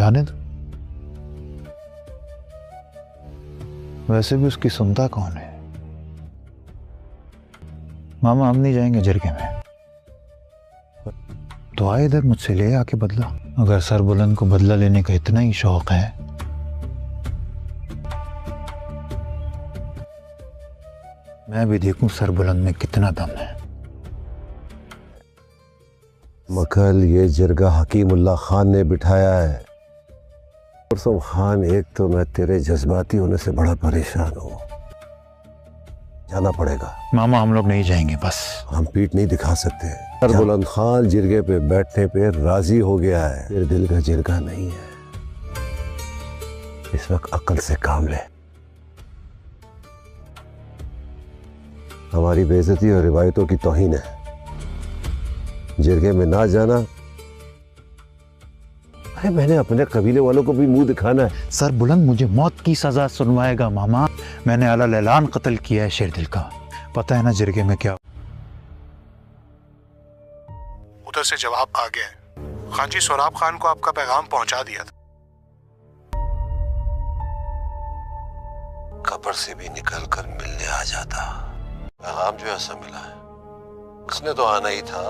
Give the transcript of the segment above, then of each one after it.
जाने दो, वैसे भी उसकी सुनता कौन है। मामा हम नहीं जाएंगे जरगे में, तो आए इधर मुझसे ले आके बदला। अगर सरबुलंद को बदला लेने का इतना ही शौक है, मैं भी देखूं सरबुलंद में कितना दम है। मकल ये जरगा हकीमुल्ला खान ने बिठाया है। परसों खान, एक तो मैं तेरे जज्बाती होने से बड़ा परेशान हूँ, जाना पड़ेगा। मामा हम लोग नहीं जाएंगे बस। हम पीठ नहीं दिखा सकते। सरबुलंद खान जिरगे पे बैठने पे राजी हो गया है, तेरे दिल का जिरगा नहीं है। इस वक्त अक्ल से काम ले। हमारी बेइज्जती और रिवायतों की तौहीन है। जिरगे में ना जाना। अरे मैंने अपने कबीले वालों को भी मुंह दिखाना है। सरबुलंद मुझे मौत की सजा सुनवाएगा मामा। मैंने अलल ऐलान कत्ल किया है शेरदिल का। पता है ना जिरगे में क्या। उधर से जवाब आ गया है। खान जी, सोराब खान को आपका पैगाम पहुंचा दिया था। कब्र से भी निकल कर मिलने आ जाता। पैगाम जो ऐसा मिला है, उसने तो आना ही था।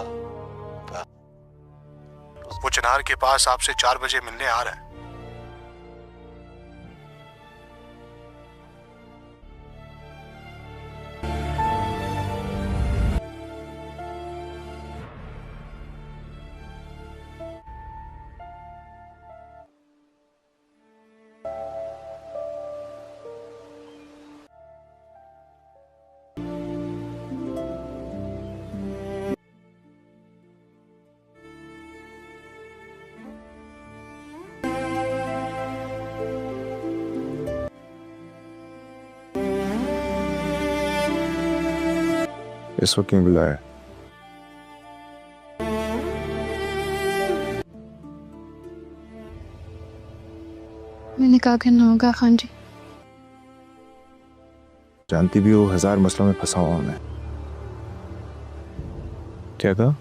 वो चिनार के पास आपसे 4 बजे मिलने आ रहा है। इस वक्त क्यों बुलाया? मैंने कहा करना होगा खान जी। जानती भी हो 1000 मसलों में फंसा हुआ मैं। क्या कहा?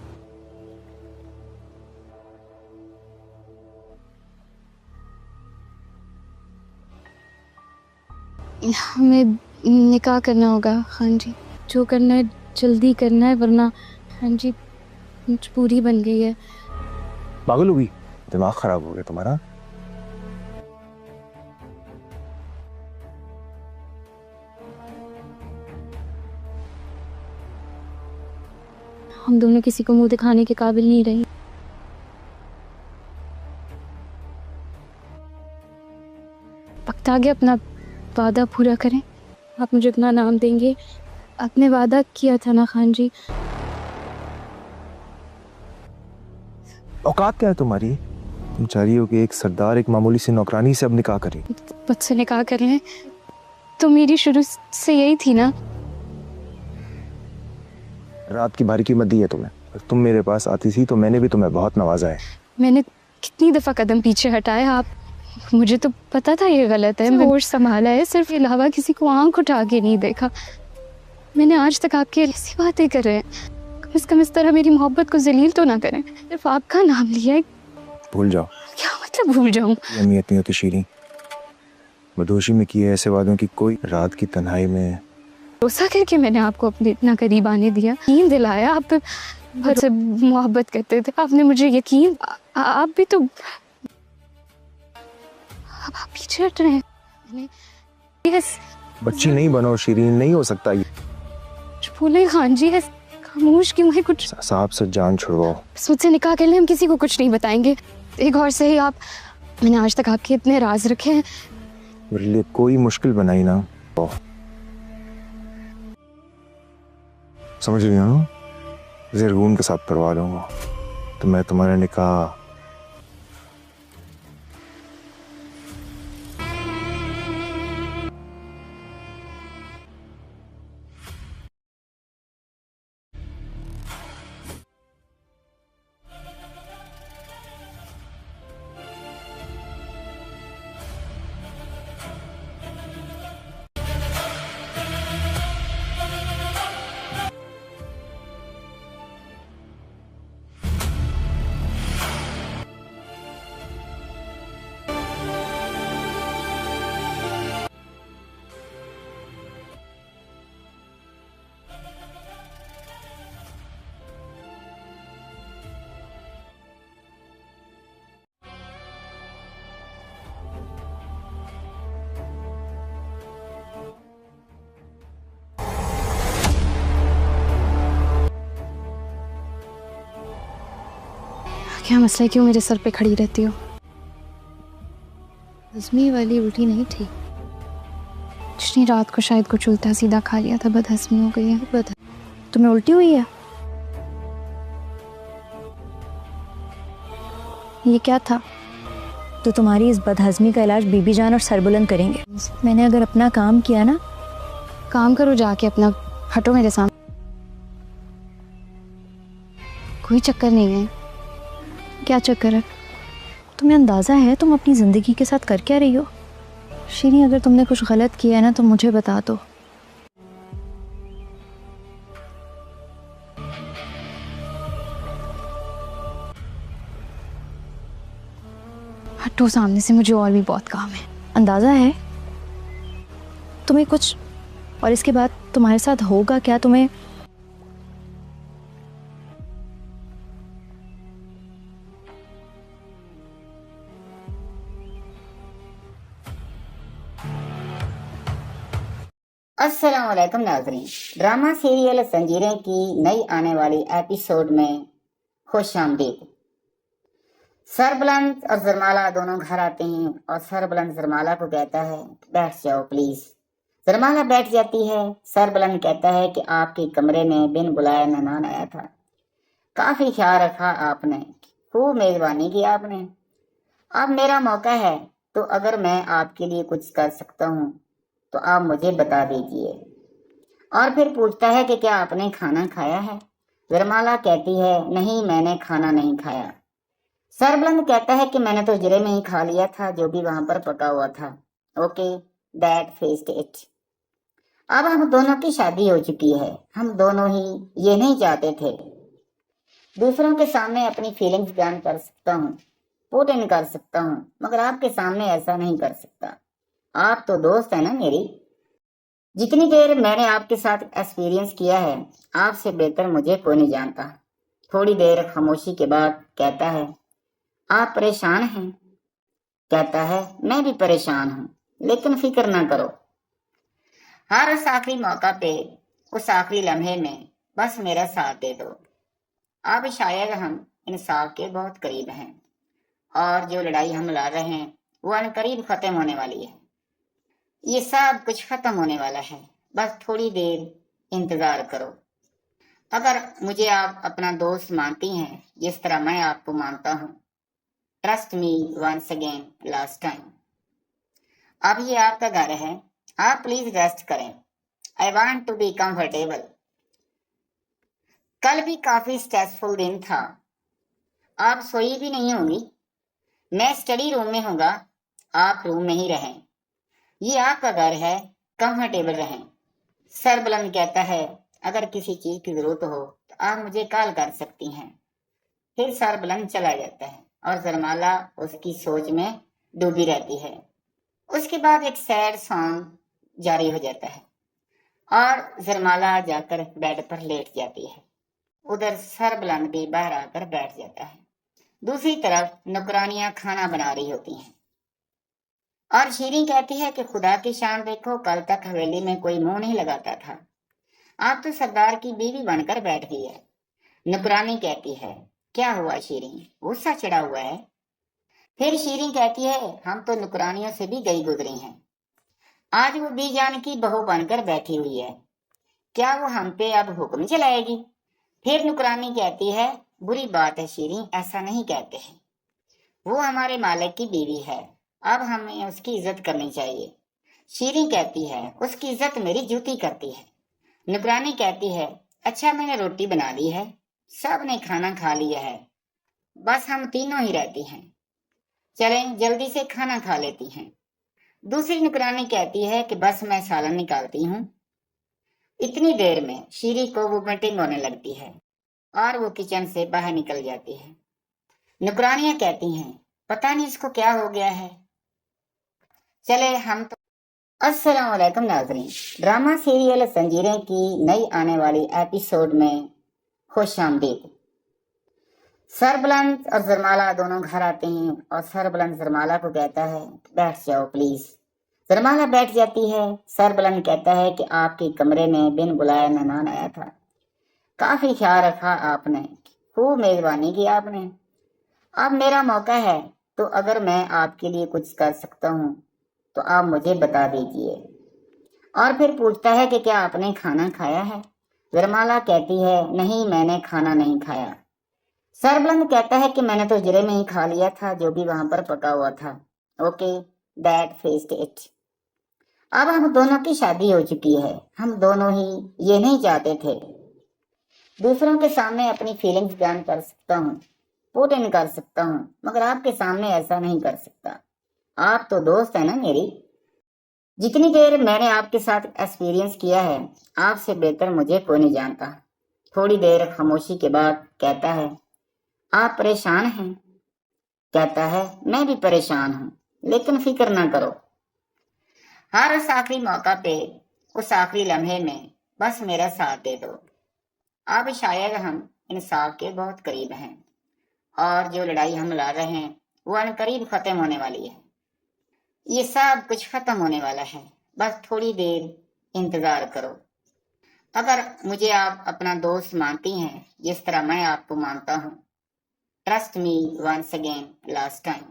हमें निकाह करना होगा खान जी। जो करना है जल्दी करना है, वरना खान जी मजबूरी बन गई है। पागल हो गई? दिमाग खराब हो गया तुम्हारा? हम दोनों किसी को मुंह दिखाने के काबिल नहीं रहे। वक्त आ गया, अपना वादा पूरा करें। आप मुझे अपना नाम देंगे? आपने वादा किया था ना खान जी। औकात क्या है तुम्हारी? तुम चाह रही हो कि एक सरदार एक मामूली सी नौकरानी से अब निकाह करे? मुझसे निकाह कर लें तो मेरी शुरू से यही थी ना। रात की बारीकी मत दी है तुम्हें। तुम मेरे पास आती थी तो मैंने भी तुम्हें बहुत नवाजा है। मैंने कितनी दफ़ा कदम पीछे हटाया। आप, मुझे तो पता था ये गलत है। मैं होश संभाला है, सिर्फ के अलावा किसी को आंख उठा के नहीं देखा। मैंने आज तक आपकी ऐसी बातें कर रहे हैं। कम से कम इस तरह मेरी मोहब्बत को जलील तो ना करें। सिर्फ आपका नाम लिया है। भूल जाओ। क्या मतलब भूल जाऊं? अहमियत नहीं होती शीरी। मदोशी में किए ऐसे वादों की कोई रात की तन्हाई में भरोसा करके मैंने आपको अपने इतना करीब आने दिया, यकीन दिलाया। आप तो मुझसे मोहब्बत करते थे। आपने मुझे यकीन। आप भी तो आप पीछे हट रहे हैं। बच्ची नहीं बनो शीरीन, नहीं हो सकता ये। बोले खान जी, खामोश क्यों है? कुछ साहब से जान छुड़वाओ। मुझसे निकाह कर ले, हम किसी को कुछ नहीं बताएंगे। एक और सही आप, मैंने आज तक आपके इतने राज रखे हैं। मेरे लिए कोई मुश्किल बनाई ना। समझ रही हो ना? ज़ेरगून के साथ करवा लूंगा तो मैं तुम्हारा निकाह क्या मसला है, क्यों मेरे सर पे खड़ी रहती हो? हजमी वाली उल्टी नहीं थी, पिछली रात को शायद कुछ उल्टा सीधा खा लिया था, बदहजमी हो गई है। तुम्हें उल्टी हुई है? ये क्या था? तो तुम्हारी इस बदहजमी का इलाज बीबी जान और सरबुलंद करेंगे। मैंने अगर अपना काम किया ना। काम करो जाके अपना, हटो मेरे सामने। कोई चक्कर नहीं है। क्या चक्कर है? तुम्हें अंदाज़ा है तुम अपनी ज़िंदगी के साथ कर क्या रही हो? शीरी, अगर तुमने कुछ गलत किया है ना तो मुझे बता दो। हटो सामने से, मुझे और भी बहुत काम है। अंदाज़ा है तुम्हें कुछ, और इसके बाद तुम्हारे साथ होगा क्या? तुम्हें अस्सलाम वालेकुम नाज़रीन, ड्रामा सीरियल जंजीरें की नई आने वाली एपिसोड में खुश आमदीद। सरबलंद और जरमाला दोनों घर आते हैं और सरबलंद जरमाला को कहता है बैठ जाओ प्लीज। जरमाला बैठ जाती है। सरबलंद कहता है कि आपके कमरे में बिन बुलाए मेहमान आया था, काफी ख्याल रखा आपने, खूब मेजबानी की आपने। अब मेरा मौका है, तो अगर मैं आपके लिए कुछ कर सकता हूँ तो आप मुझे बता दीजिए। और फिर पूछता है कि क्या आपने खाना खाया है? जरमाला कहती है नहीं, मैंने खाना नहीं खाया। सरबलंद कहता है कि मैंने तो जरे में ही खा लिया था, जो भी वहां पर पका हुआ था। Okay, that fest it. अब हम दोनों की शादी हो चुकी है, हम दोनों ही ये नहीं चाहते थे। दूसरों के सामने अपनी फीलिंग्स बयान कर सकता हूँ, पुट इन कर सकता हूँ, मगर आपके सामने ऐसा नहीं कर सकता। आप तो दोस्त है ना मेरी। जितनी देर मैंने आपके साथ एक्सपीरियंस किया है, आपसे बेहतर मुझे कोई नहीं जानता। थोड़ी देर खामोशी के बाद कहता है आप परेशान हैं? कहता है मैं भी परेशान हूं, लेकिन फिक्र ना करो। हर उस आखिरी मौका पे, उस आखिरी लम्हे में बस मेरा साथ दे दो। अब शायद हम इंसाफ के बहुत करीब हैं और जो लड़ाई हम लड़ रहे हैं वो अनकरीब खत्म होने वाली है। ये सब कुछ खत्म होने वाला है, बस थोड़ी देर इंतजार करो। अगर मुझे आप अपना दोस्त मानती हैं जिस तरह मैं आपको मानता हूँ, trust me once again last time. अब ये आपका घर है, आप प्लीज रेस्ट करें। I want to be comfortable. कल भी काफी स्ट्रेसफुल दिन था, आप सोई भी नहीं होंगी। मैं स्टडी रूम में होगा, आप रूम में ही रहें। ये आपका घर है, कंफर्टेबल रहें। सरबलंद कहता है अगर किसी चीज की जरूरत हो तो आप मुझे कॉल कर सकती हैं। फिर सरबलंद चला जाता है और जरमाला उसकी सोच में डूबी रहती है। उसके बाद एक सैड सॉन्ग जारी हो जाता है और जरमाला जाकर बेड पर लेट जाती है। उधर सरबलंद भी बाहर आकर बैठ जाता है। दूसरी तरफ नौकरानियां खाना बना रही होती हैं और शीरीं कहती है कि खुदा की शान देखो, कल तक हवेली में कोई मुंह नहीं लगाता था, आप तो सरदार की बीवी बनकर बैठ गई है। नौकरानी कहती है क्या हुआ शीरीं, गुस्सा चढ़ा हुआ है? फिर शीरीं कहती है हम तो नौकरानियों से भी गई गुजरी हैं, आज वो बीजान की बहू बनकर बैठी हुई है, क्या वो हम पे अब हुक्म चलाएगी? फिर नौकरानी कहती है बुरी बात है शीरीं, ऐसा नहीं कहते हैं, वो हमारे मालिक की बीवी है, अब हमें उसकी इज्जत करनी चाहिए। शीरीं कहती है उसकी इज्जत मेरी जूती करती है। नौकरानी कहती है अच्छा मैंने रोटी बना ली है, सब ने खाना खा लिया है, बस हम तीनों ही रहती हैं, चलें जल्दी से खाना खा लेती हैं। दूसरी नौकरानी कहती है कि बस मैं सालन निकालती हूँ। इतनी देर में शीरीं को वोमिटिंग होने लगती है और वो किचन से बाहर निकल जाती है। नौकरानियां कहती हैं पता नहीं इसको क्या हो गया है, चले हम तो। अस्सलाम वालेकुम नाज़रीन, ड्रामा सीरियल जंजीरें की नई आने वाली एपिसोड में खुश आमदीद। सरबलंद और जरमाला दोनों घर आते हैं और सरबलंद जरमाला को कहता है बैठ जाओ प्लीज। जरमाला बैठ जाती है। सरबलंद कहता है कि आपके कमरे में बिन बुलाए मेहमान आया था, काफी ख्याल रखा आपने, खूब मेजबानी की आपने। अब मेरा मौका है, तो अगर मैं आपके लिए कुछ कर सकता हूँ तो आप मुझे बता दीजिए। और फिर पूछता है कि क्या आपने खाना खाया है। जरमाला कहती है, नहीं, मैंने खाना नहीं खाया। सरबलंद कहता है कि मैंने तो जरे में ही खा लिया था, जो भी वहां पर पका हुआ था। Okay, that finished it. अब हम दोनों की शादी हो चुकी है, हम दोनों ही ये नहीं चाहते थे। दूसरों के सामने अपनी फीलिंग्स बयान कर सकता हूँ, पुट इन कर सकता हूँ, मगर आपके सामने ऐसा नहीं कर सकता। आप तो दोस्त है ना मेरी। जितनी देर मैंने आपके साथ एक्सपीरियंस किया है, आपसे बेहतर मुझे कोई नहीं जानता। थोड़ी देर खामोशी के बाद कहता है, आप परेशान हैं? कहता है, मैं भी परेशान हूँ, लेकिन फिक्र ना करो। हर उस आखिरी मौका पे, उस आखिरी लम्हे में बस मेरा साथ दे दो। अब शायद हम इंसाफ के बहुत करीब हैं, और जो लड़ाई हम लड़ रहे हैं वो अनकरीब खत्म होने वाली है। ये सब कुछ खत्म होने वाला है, बस थोड़ी देर इंतजार करो। अगर मुझे आप अपना दोस्त मानती हैं जिस तरह मैं आपको मानता हूँ, trust me once again, last time.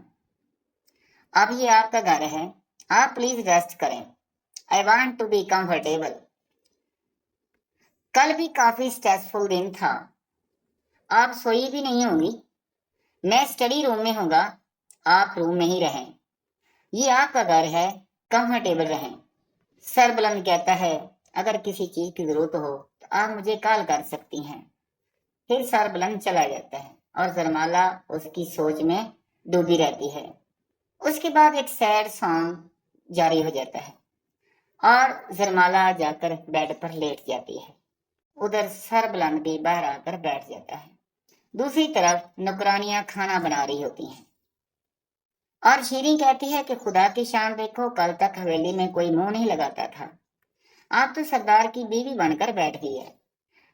अब ये आपका घर है, आप प्लीज रेस्ट करें। I want to be comfortable. कल भी काफी स्ट्रेसफुल दिन था, आप सोई भी नहीं होंगी। मैं स्टडी रूम में होगा, आप रूम में ही रहें। ये आपका घर है, कंफर्टेबल रहें। सरबलंद कहता है, अगर किसी चीज की जरूरत हो तो आप मुझे कॉल कर सकती हैं। फिर सरबलंद चला जाता है और जरमाला उसकी सोच में डूबी रहती है। उसके बाद एक सैड सॉन्ग जारी हो जाता है और जरमाला जाकर बेड पर लेट जाती है। उधर सरबलंद भी बाहर आकर बैठ जाता है। दूसरी तरफ नौकरानियां खाना बना रही होती हैं और शीरीं कहती है कि खुदा की शान देखो, कल तक हवेली में कोई मुंह नहीं लगाता था, आप तो सरदार की बीवी बनकर बैठ गई है।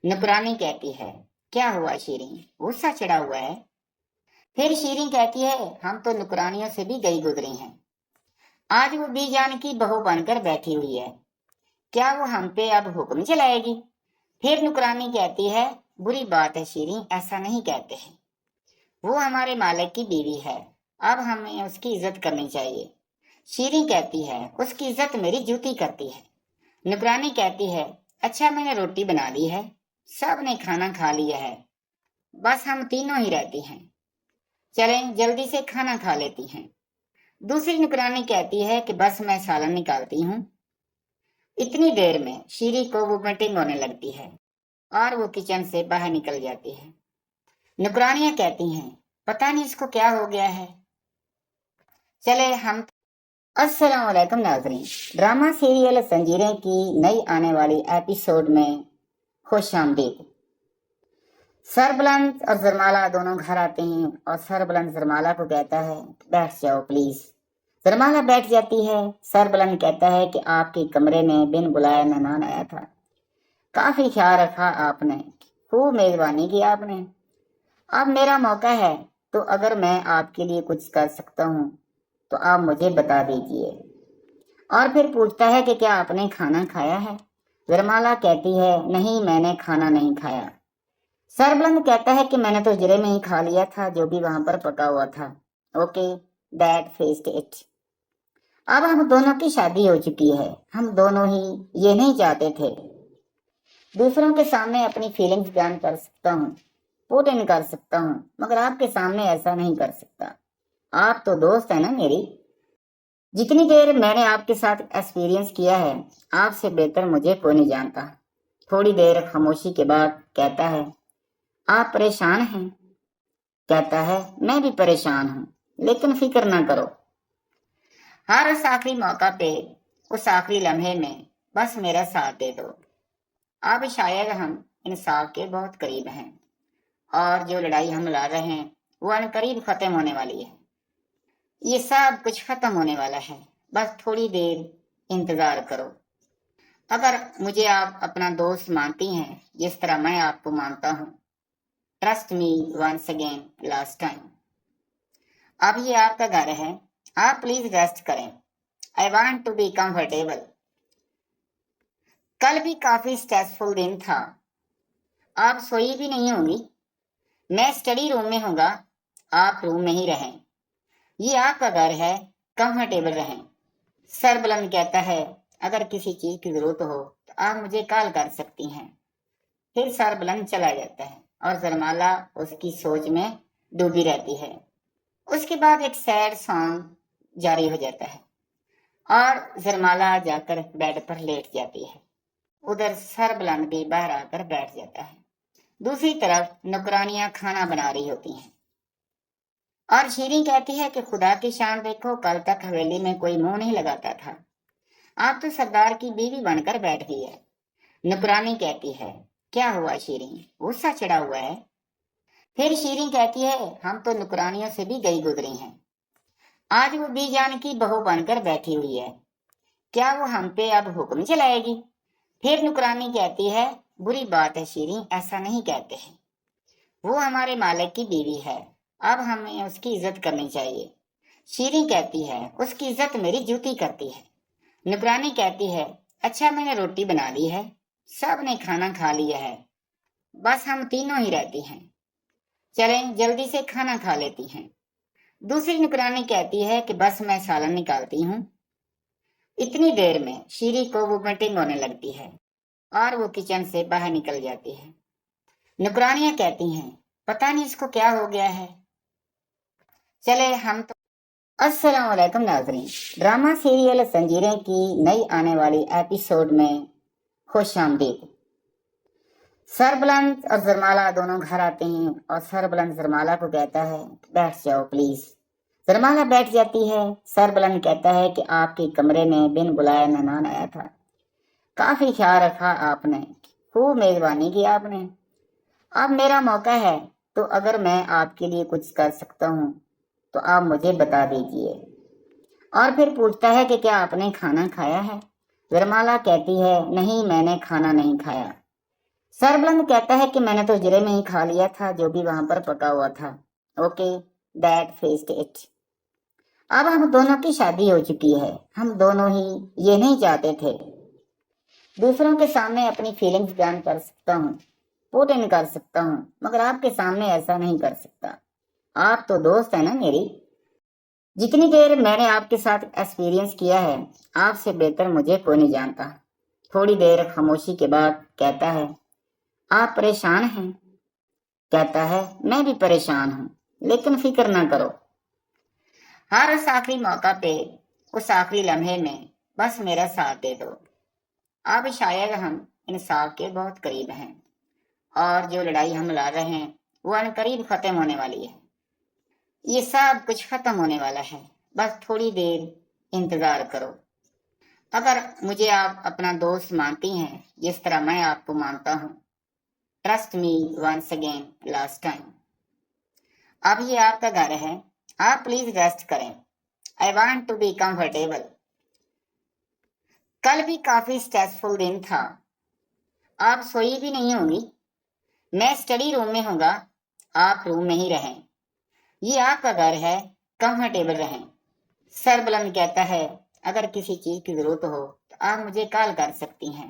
नौकरानी कहती है, क्या हुआ शीरीं, गुस्सा चढ़ा हुआ है? फिर शीरीं कहती है, हम तो नौकरानियों से भी गई गुजरी हैं, आज वो बीजान की बहू बनकर बैठी हुई है, क्या वो हम पे अब हुक्म चलाएगी? फिर नौकरानी कहती है, बुरी बात है शीरीं, ऐसा नहीं कहते हैं, वो हमारे मालिक की बीवी है, अब हमें उसकी इज्जत करनी चाहिए। शीरीं कहती है, उसकी इज्जत मेरी जूती करती है। नौकरानी कहती है, अच्छा मैंने रोटी बना ली है, सब ने खाना खा लिया है, बस हम तीनों ही रहती हैं, चलें जल्दी से खाना खा लेती हैं। दूसरी नौकरानी कहती है कि बस मैं सालन निकालती हूँ। इतनी देर में शीरीं को वोमिटिंग होने लगती है और वो किचन से बाहर निकल जाती है। नौकरानियां कहती हैं, पता नहीं इसको क्या हो गया है। चले हम। अस्सलाम वालेकुम नाज़रीन, ड्रामा सीरियल जंजीरें की नई आने वाली एपिसोड में खुश आमदीद। सरबलंद और जरमाला दोनों घर आते हैं और सरबलंद जरमाला को कहता है, बैठ जाओ प्लीज। जरमाला बैठ जाती है। सरबलंद कहता है कि आपके कमरे में बिन बुलाए मेहमान आया था, काफी ख्याल रखा आपने, खूब मेजबानी की आपने। अब मेरा मौका है, तो अगर मैं आपके लिए कुछ कर सकता हूँ तो आप मुझे बता दीजिए। और फिर पूछता है कि क्या आपने खाना खाया है। जरमाला कहती है, नहीं, मैंने खाना नहीं खाया। सरबलंद कहता है कि मैंने तो जरे में ही खा लिया था, जो भी वहां पर पका हुआ था। Okay, that finished it. अब हम दोनों की शादी हो चुकी है, हम दोनों ही ये नहीं चाहते थे। दूसरों के सामने अपनी फीलिंग्स बयान कर सकता हूँ, पुट इन कर सकता हूँ, मगर आपके सामने ऐसा नहीं कर सकता। आप तो दोस्त है ना मेरी। जितनी देर मैंने आपके साथ एक्सपीरियंस किया है, आपसे बेहतर मुझे कोई नहीं जानता। थोड़ी देर खामोशी के बाद कहता है, आप परेशान हैं? कहता है, मैं भी परेशान हूँ, लेकिन फिक्र ना करो। हर उस आखिरी मौका पे, उस आखिरी लम्हे में बस मेरा साथ दे दो। अब शायद हम इंसाफ के बहुत करीब हैं, और जो लड़ाई हम लड़ रहे हैं वो अनकरीब खत्म होने वाली है। ये सब कुछ खत्म होने वाला है, बस थोड़ी देर इंतजार करो। अगर मुझे आप अपना दोस्त मानती हैं जिस तरह मैं आपको मानता हूँ, trust me once again, last time. अब ये आपका घर है, आप प्लीज रेस्ट करें। I want to be comfortable. कल भी काफी स्ट्रेसफुल दिन था, आप सोई भी नहीं होंगी। मैं स्टडी रूम में होगा, आप रूम में ही रहें, ये आपका घर है, कंफर्टेबल रहें। सरबलंद कहता है अगर किसी चीज की जरूरत हो तो आप मुझे कॉल कर सकती हैं। फिर सरबलंद चला जाता है और जरमाला उसकी सोच में डूबी रहती है। उसके बाद एक सैड सॉन्ग जारी हो जाता है और जरमाला जाकर बेड पर लेट जाती है। उधर सरबलंद भी बाहर आकर बैठ जाता है। दूसरी तरफ नौकरानियां खाना बना रही होती हैं और शीरीं कहती है कि खुदा की शान देखो, कल तक हवेली में कोई मुंह नहीं लगाता था, आप तो सरदार की बीवी बनकर बैठ गई है। नौकरानी कहती है क्या हुआ शीरीं, गुस्सा चढ़ा हुआ है? फिर शीरीं कहती है हम तो नौकरानियों से भी गई गुजरी हैं, आज वो बीजान की बहू बनकर बैठी हुई है, क्या वो हम पे अब हुक्म चलाएगी? फिर नौकरानी कहती है बुरी बात है शीरीं, ऐसा नहीं कहते हैं, वो हमारे मालिक की बीवी है, अब हमें उसकी इज्जत करनी चाहिए। शीरीं कहती है उसकी इज्जत मेरी जूती करती है। नौकरानी कहती है अच्छा मैंने रोटी बना ली है, सब ने खाना खा लिया है, बस हम तीनों ही रहती हैं, चलें जल्दी से खाना खा लेती हैं। दूसरी नौकरानी कहती है कि बस मैं सालन निकालती हूँ। इतनी देर में शीरीं को वोमिटिंग होने लगती है और वो किचन से बाहर निकल जाती है। नौकरानियां कहती हैं पता नहीं इसको क्या हो गया है। चले हम तो अस्सलाम वालेकुम नाज़रीन, ड्रामा सीरियल जंजीरें की नई आने वाली एपिसोड में खुश आमदीद। सरबलंद और जरमाला दोनों घर आते हैं और सरबलंद जरमाला को कहता है बैठ जाओ प्लीज। जरमाला बैठ जाती है। सरबलंद कहता है कि आपके कमरे में बिन बुलाए मेहमान आया था, काफी ख्याल रखा आपने, खूब मेजबानी की आपने, अब मेरा मौका है तो अगर मैं आपके लिए कुछ कर सकता हूँ तो आप मुझे बता दीजिए। और फिर पूछता है कि क्या आपने खाना खाया है? जरमाला कहती है नहीं मैंने खाना नहीं खाया। सरबलंद कहता है कि मैंने तो जरे में ही खा लिया था जो भी वहां पर पका हुआ था। Okay that fixed it. अब हम दोनों की शादी हो चुकी है, हम दोनों ही ये नहीं चाहते थे। दूसरों के सामने अपनी फीलिंग्स बयान कर सकता हूँ, पुट इन कर सकता हूँ, मगर आपके सामने ऐसा नहीं कर सकता। आप तो दोस्त है ना मेरी। जितनी देर मैंने आपके साथ एक्सपीरियंस किया है आपसे बेहतर मुझे कोई नहीं जानता। थोड़ी देर खामोशी के बाद कहता है आप परेशान हैं? कहता है मैं भी परेशान हूँ, लेकिन फिक्र ना करो, हर उस आखिरी मौका पे, उस आखिरी लम्हे में बस मेरा साथ दे दो। अब शायद हम इंसाफ के बहुत करीब हैं और जो लड़ाई हम लड़ रहे हैं वो अनकरीब खत्म होने वाली है। ये सब कुछ खत्म होने वाला है, बस थोड़ी देर इंतजार करो। अगर मुझे आप अपना दोस्त मानती हैं जिस तरह मैं आपको मानता हूँ, trust me once again last time. अब ये आपका घर है, आप प्लीज रेस्ट करें। I want to be comfortable. कल भी काफी स्ट्रेसफुल दिन था, आप सोई भी नहीं होंगी। मैं स्टडी रूम में होगा, आप रूम में ही रहें, ये आपका घर है, कंफर्टेबल रहें। सरबलंद कहता है अगर किसी चीज की जरूरत हो तो आप मुझे कॉल कर सकती हैं।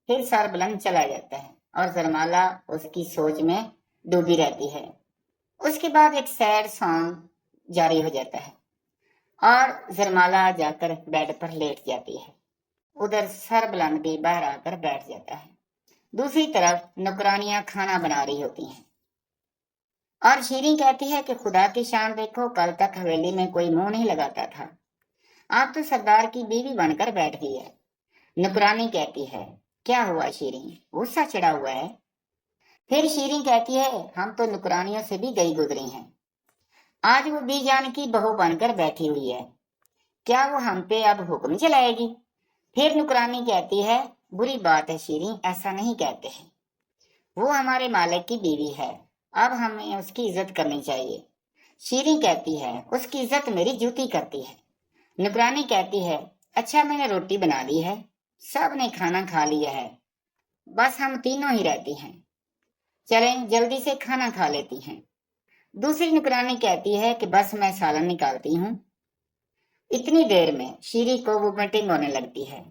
फिर सरबलंद चला जाता है और जरमाला उसकी सोच में डूबी रहती है। उसके बाद एक सैड सॉन्ग जारी हो जाता है और जरमाला जाकर बेड पर लेट जाती है। उधर सरबलंद भी बाहर आकर बैठ जाता है। दूसरी तरफ नौकरानियां खाना बना रही होती हैं और शीरीं कहती है कि खुदा की शान देखो, कल तक हवेली में कोई मुंह नहीं लगाता था, आप तो सरदार की बीवी बनकर बैठ गई है। नौकरानी कहती है क्या हुआ शीरीं, गुस्सा चढ़ा हुआ है? फिर शीरीं कहती है हम तो नौकरानियों से भी गई गुजरी हैं, आज वो बीजान की बहू बनकर बैठी हुई है, क्या वो हम पे अब हुक्म चलाएगी? फिर नौकरानी कहती है बुरी बात है शीरीं, ऐसा नहीं कहते हैं, वो हमारे मालिक की बीवी है, अब हमें उसकी इज्जत करनी चाहिए। शीरीं कहती है उसकी इज्जत मेरी जूती करती है। नौकरानी कहती है अच्छा मैंने रोटी बना ली है, सब ने खाना खा लिया है, बस हम तीनों ही रहती हैं, चलें जल्दी से खाना खा लेती हैं। दूसरी नौकरानी कहती है कि बस मैं सालन निकालती हूँ। इतनी देर में शीरीं को वोमिटिंग होने लगती है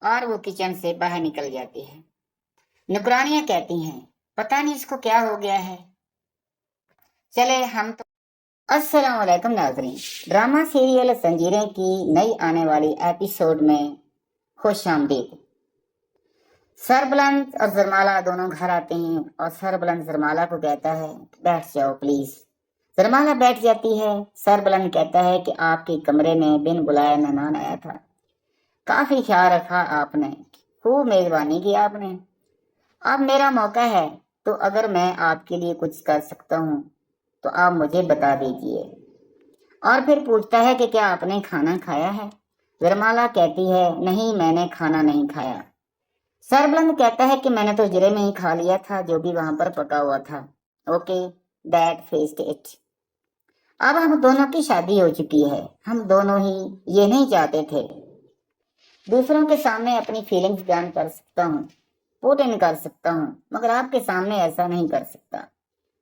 और वो किचन से बाहर निकल जाती है। नौकरानियां कहती हैं पता नहीं इसको क्या हो गया है। चले हम तो अस्सलाम वालेकुम नाज़रीन, ड्रामा सीरियल जंजीरें की नई आने वाली एपिसोड में खुश आमदीद। सरबलंद और जरमाला दोनों घर आते हैं और सरबलंद जरमाला को कहता है बैठ जाओ प्लीज। जरमाला बैठ जाती है। सरबलंद कहता है कि आपके कमरे में बिन बुलाए मेहमान आया था, काफी ख्याल रखा आपने, खूब मेजबानी की आपने। अब मेरा मौका है, तो अगर मैं आपके लिए कुछ कर सकता हूँ तो आप मुझे बता दीजिए। और फिर पूछता है कि क्या आपने खाना खाया है। जरमाला कहती है नहीं, मैंने खाना नहीं खाया। सरबलंद कहता है कि मैंने तो जरे में ही खा लिया था, जो भी वहां पर पका हुआ था। Okay, that fixed it. अब हम दोनों की शादी हो चुकी है, हम दोनों ही ये नहीं चाहते थे। दूसरों के सामने अपनी फीलिंग्स बयान कर सकता हूँ, पुट इन कर सकता हूँ, मगर आपके सामने ऐसा नहीं कर सकता।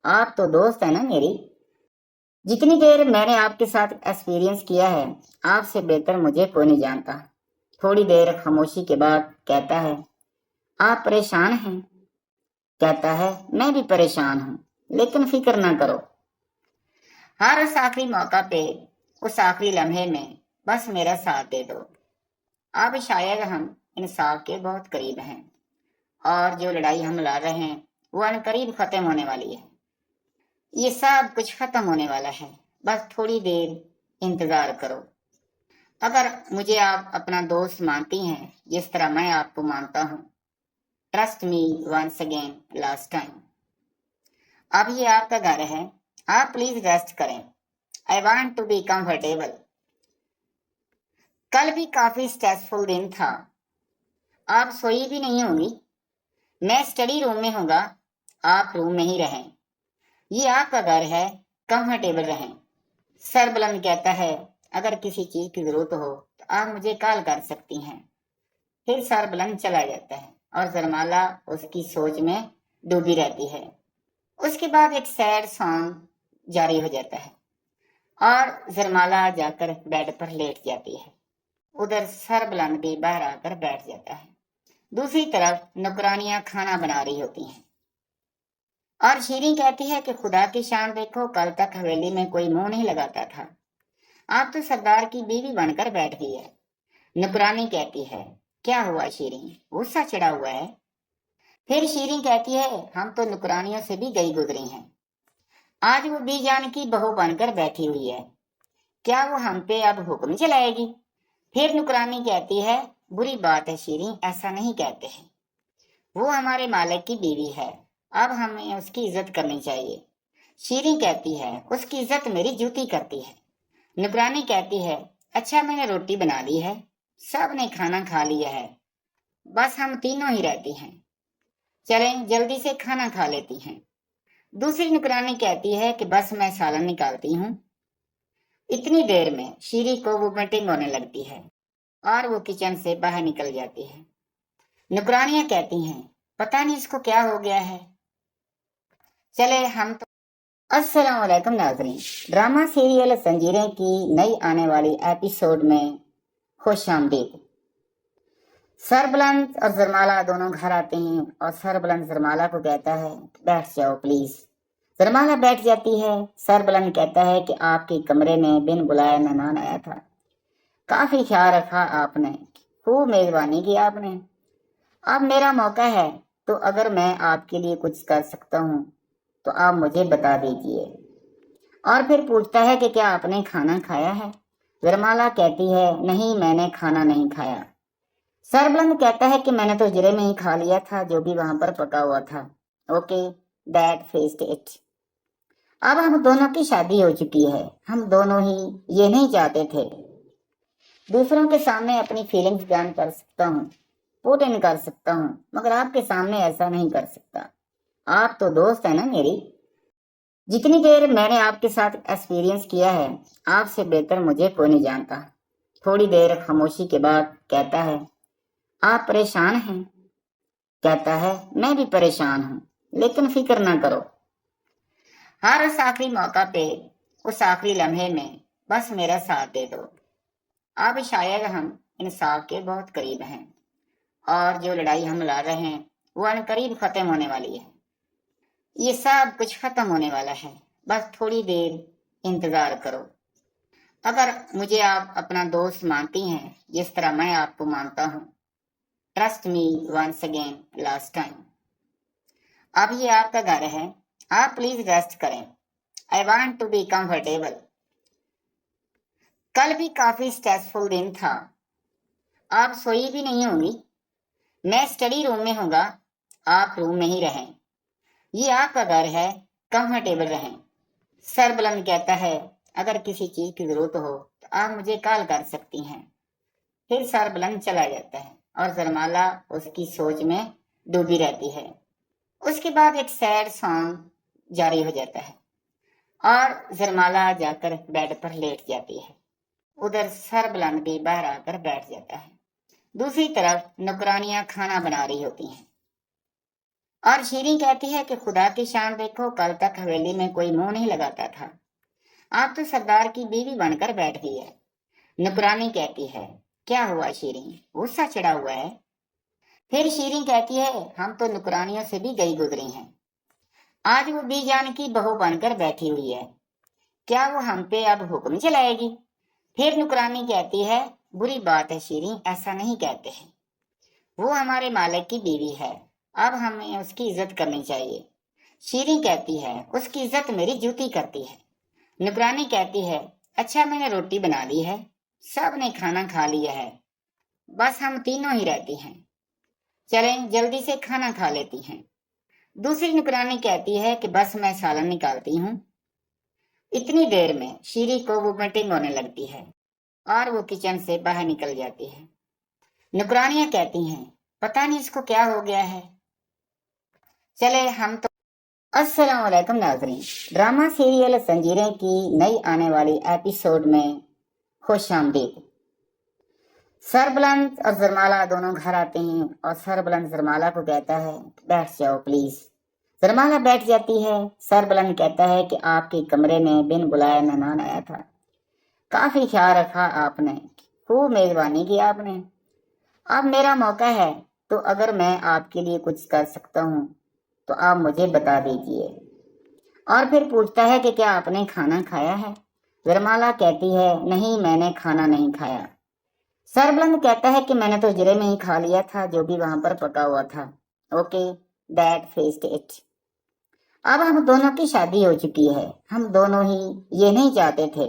आप तो दोस्त है ना मेरी। जितनी देर मैंने आपके साथ एक्सपीरियंस किया है, आपसे बेहतर मुझे कोई नहीं जानता। थोड़ी देर खामोशी के बाद कहता है आप परेशान हैं। कहता है मैं भी परेशान हूँ, लेकिन फिक्र ना करो। हर उस आखिरी मौका पे, उस आखिरी लम्हे में बस मेरा साथ दे दो। अब शायद हम इंसाफ के बहुत करीब हैं और जो लड़ाई हम लड़ रहे हैं वो अनकरीब खत्म होने वाली है। ये सब कुछ खत्म होने वाला है, बस थोड़ी देर इंतजार करो। अगर मुझे आप अपना दोस्त मानती हैं जिस तरह मैं आपको मानता हूँ, trust me once again last time. अब ये आपका घर है, आप प्लीज रेस्ट करें। I want to be comfortable. कल भी काफी स्ट्रेसफुल दिन था, आप सोई भी नहीं होंगी। मैं स्टडी रूम में हूँगा, आप रूम में ही रहें। ये आपका घर है, कंफर्टेबल रहें। सरबलंद कहता है अगर किसी चीज की जरूरत हो तो आप मुझे कॉल कर सकती हैं। फिर सरबलंद चला जाता है और जरमाला उसकी सोच में डूबी रहती है। उसके बाद एक सैड सॉन्ग जारी हो जाता है और जरमाला जाकर बेड पर लेट जाती है। उधर सरबलंद भी बाहर आकर बैठ जाता है। दूसरी तरफ नौकरानियां खाना बना रही होती हैं और शीरी कहती है कि खुदा की शान देखो, कल तक हवेली में कोई मुंह नहीं लगाता था, आप तो सरदार की बीवी बनकर बैठ गई है। नौकरानी कहती है क्या हुआ शीरी, गुस्सा चढ़ा हुआ है। फिर शीरी कहती है हम तो नौकरानियों से भी गई गुजरी हैं, आज वो बीजान की बहू बनकर बैठी हुई है, क्या वो हम पे अब हुक्म चलाएगी। फिर नौकरानी कहती है बुरी बात है शीरी, ऐसा नहीं कहते हैं, वो हमारे मालिक की बीवी है, अब हमें उसकी इज्जत करनी चाहिए। शीरी कहती है उसकी इज्जत मेरी जूती करती है। नौकरानी कहती है अच्छा मैंने रोटी बना ली है, सब ने खाना खा लिया है, बस हम तीनों ही रहती हैं, चलें जल्दी से खाना खा लेती हैं। दूसरी नौकरानी कहती है कि बस मैं सालन निकालती हूँ। इतनी देर में शीरी को वोमिटिंग होने लगती है और वो किचन से बाहर निकल जाती है। नौकरानियां कहती हैं पता नहीं इसको क्या हो गया है, चले हम तो। अस्सलाम वालेकुम नाज़रीन, ड्रामा सीरियल जंजीरें की नई आने वाली एपिसोड में खुश आमदीद। सरबलंद और जरमाला दोनों घर आते हैं और सरबलंद जरमाला को कहता है बैठ जाओ प्लीज। जरमाला बैठ जाती है। सरबलंद कहता है कि आपके कमरे में बिन बुलाए मेहमान आया था, काफी ख्याल रखा आपने, खूब मेजबानी की आपने। अब मेरा मौका है, तो अगर मैं आपके लिए कुछ कर सकता हूँ तो आप मुझे बता दीजिए। और फिर पूछता है कि क्या आपने खाना खाया है। जरमाला कहती है नहीं, मैंने खाना नहीं खाया। सरबलंद कहता है कि मैंने तो जरे में ही खा लिया था, जो भी वहां पर पका हुआ था। Okay, that fixed it. अब हम दोनों की शादी हो चुकी है, हम दोनों ही ये नहीं चाहते थे। दूसरों के सामने अपनी फीलिंग्स बयान कर सकता हूँ, पुट इन कर सकता हूँ, मगर आपके सामने ऐसा नहीं कर सकता। आप तो दोस्त है ना मेरी। जितनी देर मैंने आपके साथ एक्सपीरियंस किया है, आपसे बेहतर मुझे कोई नहीं जानता। थोड़ी देर खामोशी के बाद कहता है आप परेशान हैं। कहता है मैं भी परेशान हूँ, लेकिन फिक्र ना करो। हर उस आखिरी मौका पे, उस आखिरी लम्हे में बस मेरा साथ दे दो। अब शायद हम इंसाफ के बहुत करीब हैं और जो लड़ाई हम लड़ रहे हैं वो अनकरीब खत्म होने वाली है। ये सब कुछ खत्म होने वाला है, बस थोड़ी देर इंतजार करो। अगर मुझे आप अपना दोस्त मानती हैं जिस तरह मैं आपको मानता हूँ, trust me once again last time. अब ये आपका घर है, आप प्लीज रेस्ट करें। I want to be comfortable. कल भी काफी स्ट्रेसफुल दिन था, आप सोई भी नहीं होंगी। मैं स्टडी रूम में होगा, आप रूम में ही रहें। ये आपका घर है, कंफर्टेबल रहें। सर बुलंद कहता है, अगर किसी चीज की जरूरत हो तो आप मुझे कॉल कर सकती हैं। फिर सर बुलंद चला जाता है और जरमाला उसकी सोच में डूबी रहती है। उसके बाद एक सैड सॉन्ग जारी हो जाता है और जरमाला जाकर बेड पर लेट जाती है। उधर सर बुलंद भी बाहर आकर बैठ जाता है। दूसरी तरफ नौकरानियां खाना बना रही होती हैं और शीरीं कहती है कि खुदा की शान देखो, कल तक हवेली में कोई मुंह नहीं लगाता था, आप तो सरदार की बीवी बनकर बैठ गई है। नौकरानी कहती है, क्या हुआ शीरीं, गुस्सा चढ़ा हुआ है? फिर शीरीं कहती है, हम तो नौकरानियों से भी गई गुजरी हैं, आज वो बीजान की बहू बनकर बैठी हुई है, क्या वो हम पे अब हुक्म चलाएगी? फिर नौकरानी कहती है, बुरी बात है शीरीं, ऐसा नहीं कहते हैं, वो हमारे मालिक की बीवी है, अब हमें उसकी इज्जत करनी चाहिए। शीरीं कहती है, उसकी इज्जत मेरी जूती करती है। नौकरानी कहती है, अच्छा मैंने रोटी बना ली है, सब ने खाना खा लिया है, बस हम तीनों ही रहती हैं, चलें जल्दी से खाना खा लेती हैं। दूसरी नौकरानी कहती है कि बस मैं सालन निकालती हूँ। इतनी देर में शीरीं को वोमिटिंग होने लगती है और वो किचन से बाहर निकल जाती है। नौकरानियां कहती हैं, पता नहीं इसको क्या हो गया है। चले हम तो। अस्सलाम वालेकुम नाज़रीन, ड्रामा सीरियल जंजीरें की नई आने वाली एपिसोड में खुश आमदीद। सरबुलंद और जरमाला दोनों घर आते हैं और सरबुलंद जरमाला को कहता है, बैठ जाओ प्लीज। जरमाला बैठ जाती है। सरबुलंद कहता है कि आपके कमरे में बिन बुलाए मेहमान आया था, काफी ख्याल रखा आपने, खूब मेजबानी की आपने, अब मेरा मौका है, तो अगर मैं आपके लिए कुछ कर सकता हूँ तो आप मुझे बता दीजिए। और फिर पूछता है कि क्या आपने खाना खाया है? जरमाला कहती है, नहीं मैंने खाना नहीं खाया। सरबुलंद कहता है कि मैंने तो जरे में ही खा लिया था जो भी वहां पर पका हुआ था। Okay that fixed it. अब हम दोनों की शादी हो चुकी है, हम दोनों ही ये नहीं चाहते थे।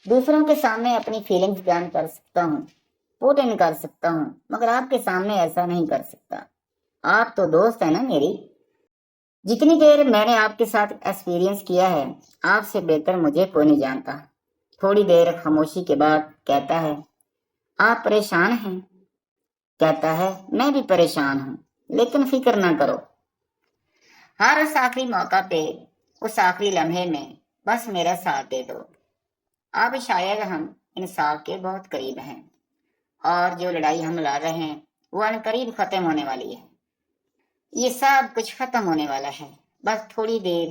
दूसरों के सामने अपनी फीलिंग्स बयान कर सकता हूँ, पुट इन कर सकता हूँ, मगर आपके सामने ऐसा नहीं कर सकता। आप तो दोस्त है ना मेरी। जितनी देर मैंने आपके साथ एक्सपीरियंस किया है, आपसे बेहतर मुझे कोई नहीं जानता। थोड़ी देर खामोशी के बाद कहता है, आप परेशान हैं? कहता है, मैं भी परेशान हूँ, लेकिन फिक्र ना करो, हर उस आखिरी मौका पे, उस आखिरी लम्हे में बस मेरा साथ दे दो। अब शायद हम इंसाफ के बहुत करीब हैं और जो लड़ाई हम लड़ रहे हैं वो अनकरीब खत्म होने वाली है। ये सब कुछ खत्म होने वाला है, बस थोड़ी देर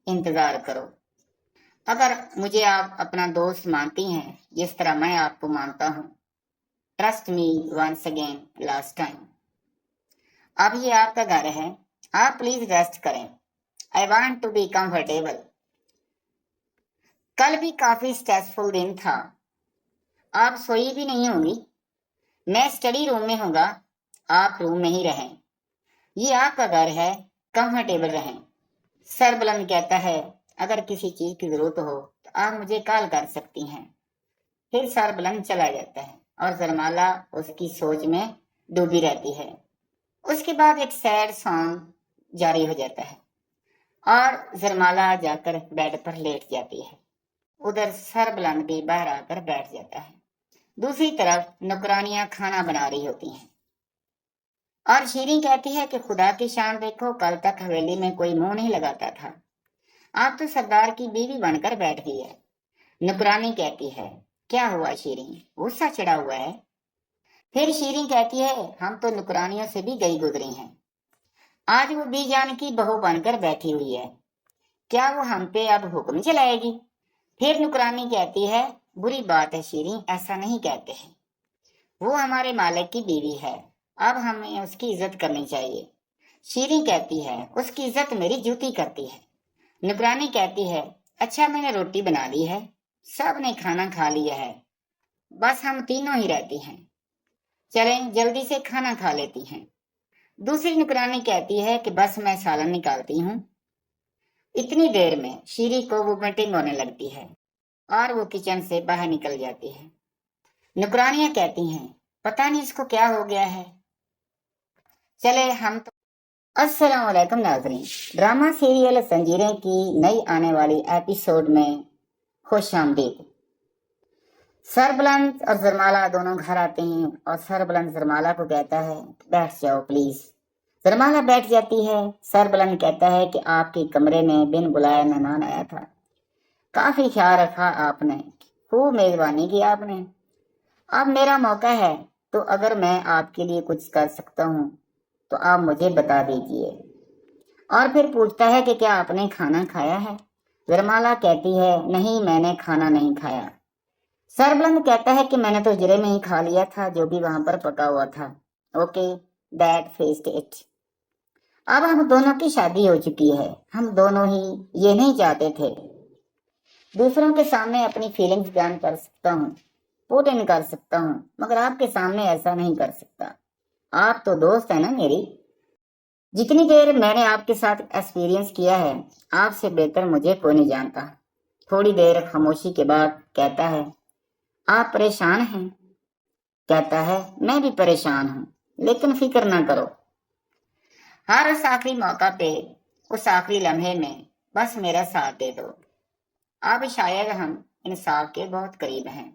इंतजार करो। अगर मुझे आप अपना दोस्त मानती हैं जिस तरह मैं आपको मानता हूँ, trust me once again last time. अब ये आपका घर है, आप प्लीज रेस्ट करें। I want to be comfortable. कल भी काफी स्ट्रेसफुल दिन था, आप सोई भी नहीं होंगी। मैं स्टडी रूम में होगा, आप रूम में ही रहें। ये आपका घर है, कंफर्टेबल रहें। सर बुलंद कहता है, अगर किसी चीज की जरूरत हो तो आप मुझे कॉल कर सकती हैं। फिर सर बुलंद चला जाता है और जरमाला उसकी सोच में डूबी रहती है। उसके बाद एक सैड सॉन्ग जारी हो जाता है और जरमाला जाकर बेड पर लेट जाती है। उधर सर बुलंद भी बाहर आकर बैठ जाता है। दूसरी तरफ नौकरानियां खाना बना रही होती हैं और शीरीं कहती है कि खुदा की शान देखो, कल तक हवेली में कोई मुंह नहीं लगाता था, आप तो सरदार की बीवी बनकर बैठ गई है। नौकरानी कहती है, क्या हुआ शीरीं, गुस्सा चढ़ा हुआ है? फिर शीरीं कहती है, हम तो नौकरानियों से भी गई गुजरी हैं, आज वो बीजान की बहू बनकर बैठी हुई है, क्या वो हम पे अब हुक्म चलाएगी? फिर नौकरानी कहती है, बुरी बात है शीरीं, ऐसा नहीं कहते हैं, वो हमारे मालिक की बीवी है, अब हमें उसकी इज्जत करनी चाहिए। शीरीं कहती है, उसकी इज्जत मेरी जूती करती है। नौकरानी कहती है, अच्छा मैंने रोटी बना ली है, सब ने खाना खा लिया है, बस हम तीनों ही रहती हैं, चलें जल्दी से खाना खा लेती हैं। दूसरी नुकरानी कहती है कि बस मैं सालन निकालती हूँ। इतनी देर में शीरी को वोमिटिंग होने लगती है और वो किचन से बाहर निकल जाती है। नुकरानियां कहती हैं पता नहीं इसको क्या हो गया है। चले हम तो अस्सलाम वालेकुम नाज़रीन, ड्रामा सीरियल जंजीरें की नई आने वाली एपिसोड में खुश आमदीद। सरबलंद और जरमाला दोनों घर आते हैं और सरबलंद जरमाला को कहता है बैठ जाओ प्लीज। जरमाला बैठ जाती है। सरबलंद कहता है कि आपके कमरे में बिन बुलाए मेहमान आया था, काफी ख्याल रखा आपने, खूब मेजबानी की आपने। अब मेरा मौका है तो अगर मैं आपके लिए कुछ कर सकता हूँ तो आप मुझे बता दीजिए। और फिर पूछता है कि क्या आपने खाना खाया है। जरमाला कहती है नहीं मैंने खाना नहीं खाया। सरबलंद कहता है कि मैंने तो जरे में ही खा लिया था जो भी वहां पर पका हुआ था। Okay that fest it. अब हम दोनों की शादी हो चुकी है, हम दोनों ही ये नहीं चाहते थे। दूसरों के सामने अपनी फीलिंग्स बयान कर सकता हूँ, पुट इन कर सकता हूँ, मगर आपके सामने ऐसा नहीं कर सकता। आप तो दोस्त है ना मेरी। जितनी देर मैंने आपके साथ एक्सपीरियंस किया है आपसे बेहतर मुझे कोई नहीं जानता। थोड़ी देर खामोशी के बाद कहता है आप परेशान हैं। कहता है मैं भी परेशान हूँ लेकिन फिक्र ना करो, हर उस आखिरी मौका पे उस आखिरी लम्हे में बस मेरा साथ दे दो। अब शायद हम इंसाफ के बहुत करीब हैं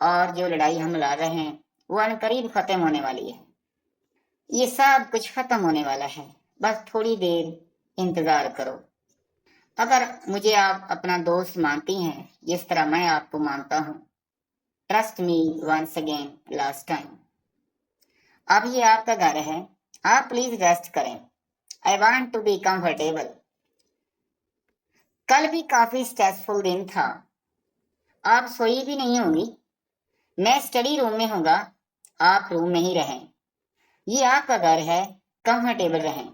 और जो लड़ाई हम लड़ रहे हैं वो अनकरीब खत्म होने वाली है। ये सब कुछ खत्म होने वाला है, बस थोड़ी देर इंतजार करो। अगर मुझे आप अपना दोस्त मानती हैं जिस तरह मैं आपको मानता हूँ, trust me once again last time. अब ये आपका घर है, आप प्लीज रेस्ट करें। I want to be comfortable. कल भी काफी स्ट्रेसफुल दिन था, आप सोई भी नहीं होंगी। मैं स्टडी रूम में होगा, आप रूम में ही रहें। ये आपका घर है, कंफर्टेबल रहें।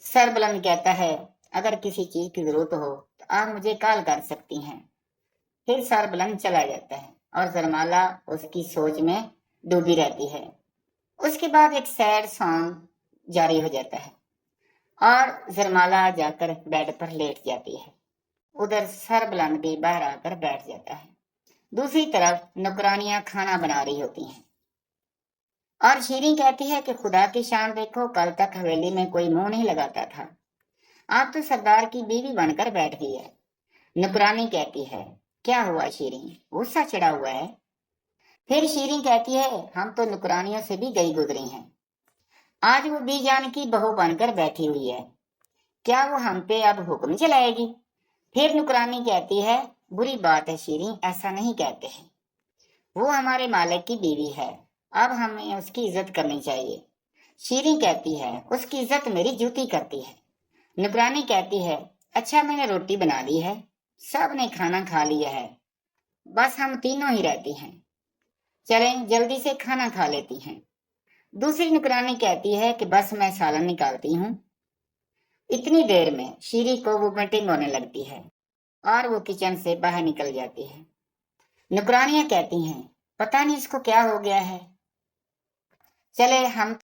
सरबलंद कहता है अगर किसी चीज की जरूरत हो तो आप मुझे कॉल कर सकती हैं। फिर सरबलंद चला जाता है और जरमाला उसकी सोच में डूबी रहती है। उसके बाद एक सैड सॉन्ग जारी हो जाता है और जरमाला जाकर बेड पर लेट जाती है। उधर सरबलंद भी बाहर आकर बैठ जाता है। दूसरी तरफ नौकरानियां खाना बना रही होती हैं और शीरीं कहती है कि खुदा की शान देखो, कल तक हवेली में कोई मुंह नहीं लगाता था, आप तो सरदार की बीवी बनकर बैठ गई है। नौकरानी कहती है क्या हुआ शीरीं, गुस्सा चढ़ा हुआ है। फिर शीरीं कहती है हम तो नौकरानियों से भी गई गुजरी हैं, आज वो बीजान की बहू बनकर बैठी हुई है, क्या वो हम पे अब हुक्म चलाएगी। फिर नौकरानी कहती है बुरी बात है शीरीं, ऐसा नहीं कहते हैं, वो हमारे मालिक की बीवी है, अब हमें उसकी इज्जत करनी चाहिए। शीरीं कहती है उसकी इज्जत मेरी जूती करती है। नौकरानी कहती है अच्छा मैंने रोटी बना ली है, सब ने खाना खा लिया है, बस हम तीनों ही रहती हैं, चलें जल्दी से खाना खा लेती हैं। दूसरी नौकरानी कहती है कि बस मैं सालन निकालती हूँ। इतनी देर में शीरी को वोमिटिंग होने लगती है और वो किचन से बाहर निकल जाती है। नौकरानियां कहती हैं पता नहीं इसको क्या हो गया है। चले हम